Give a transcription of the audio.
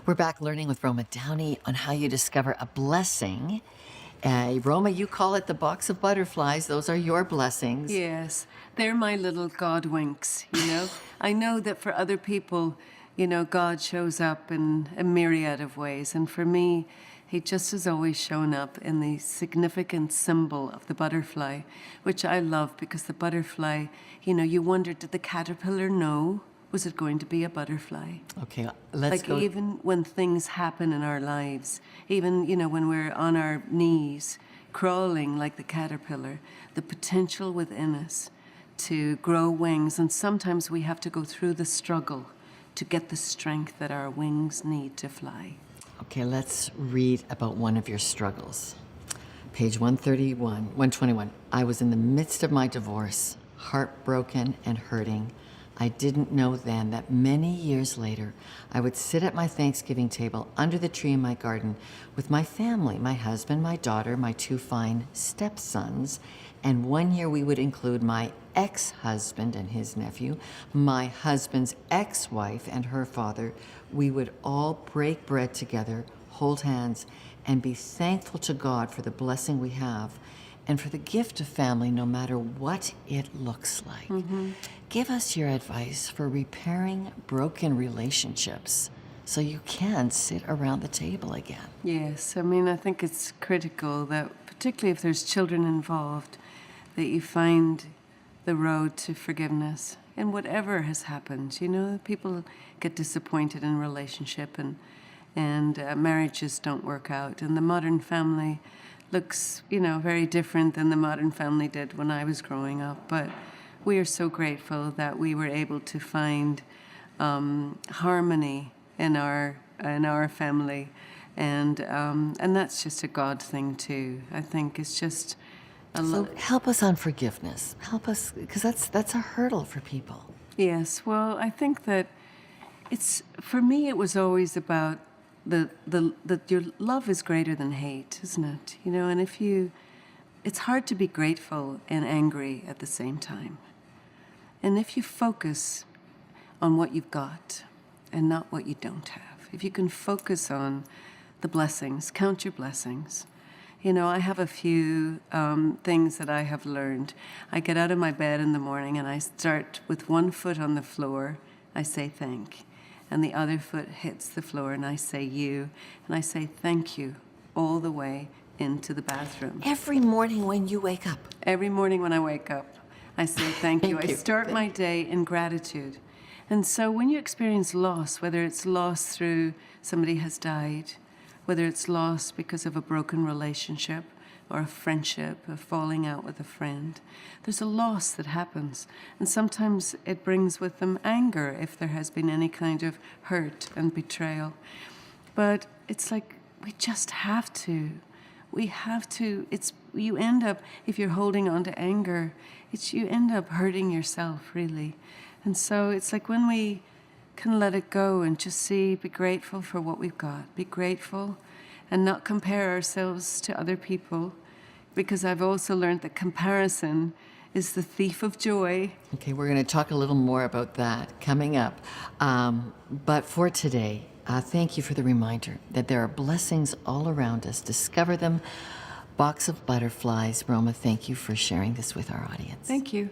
We're back learning with Roma Downey on how you discover a blessing. Roma, you call it the box of butterflies. Those are your blessings. Yes, they're my little God winks, you know. I know that for other people, God shows up in a myriad of ways. And for me, he just has always shown up in the significant symbol of the butterfly, which I love because the butterfly, you wonder, did the caterpillar know? Was it going to be a butterfly? Okay, let's go. Even when things happen in our lives, even, when we're on our knees, crawling like the caterpillar, the potential within us to grow wings. And sometimes we have to go through the struggle to get the strength that our wings need to fly. Okay, let's read about one of your struggles. Page 121. I was in the midst of my divorce, heartbroken and hurting. I didn't know then that many years later, I would sit at my Thanksgiving table under the tree in my garden with my family, my husband, my daughter, my two fine stepsons, and one year we would include my ex-husband and his nephew, my husband's ex-wife and her father. We would all break bread together, hold hands, and be thankful to God for the blessing we have and for the gift of family, no matter what it looks like. Mm-hmm. Give us your advice for repairing broken relationships so you can sit around the table again. Yes, I think it's critical that, particularly if there's children involved, that you find the road to forgiveness in whatever has happened. People get disappointed in relationship and marriages don't work out. And the modern family looks, very different than the modern family did when I was growing up. But we are so grateful that we were able to find harmony in our family, and that's just a God thing too. I think it's just So help us on forgiveness. Help us, because that's a hurdle for people. Yes, well, I think that for me, it was always about that your love is greater than hate, isn't it? And it's hard to be grateful and angry at the same time. And if you focus on what you've got and not what you don't have, if you can focus on the blessings, count your blessings. I have a few things that I have learned. I get out of my bed in the morning and I start with one foot on the floor. I say thank. And the other foot hits the floor and I say you. And I say thank you all the way into the bathroom. Every morning when you wake up. Every morning when I wake up, I say thank you. Thank you. I start my day in gratitude. And so when you experience loss, whether it's loss through somebody has died, whether it's loss because of a broken relationship or a friendship, or falling out with a friend, there's a loss that happens. And sometimes it brings with them anger if there has been any kind of hurt and betrayal. But it's like we just have to. We have to. You end up, if you're holding on to anger, you end up hurting yourself, really. And so it's like when we can let it go and just be grateful for what we've got. Be grateful and not compare ourselves to other people, because I've also learned that comparison is the thief of joy. Okay, we're going to talk a little more about that coming up. But for today, thank you for the reminder that there are blessings all around us. Discover them. Box of butterflies. Roma, thank you for sharing this with our audience. Thank you.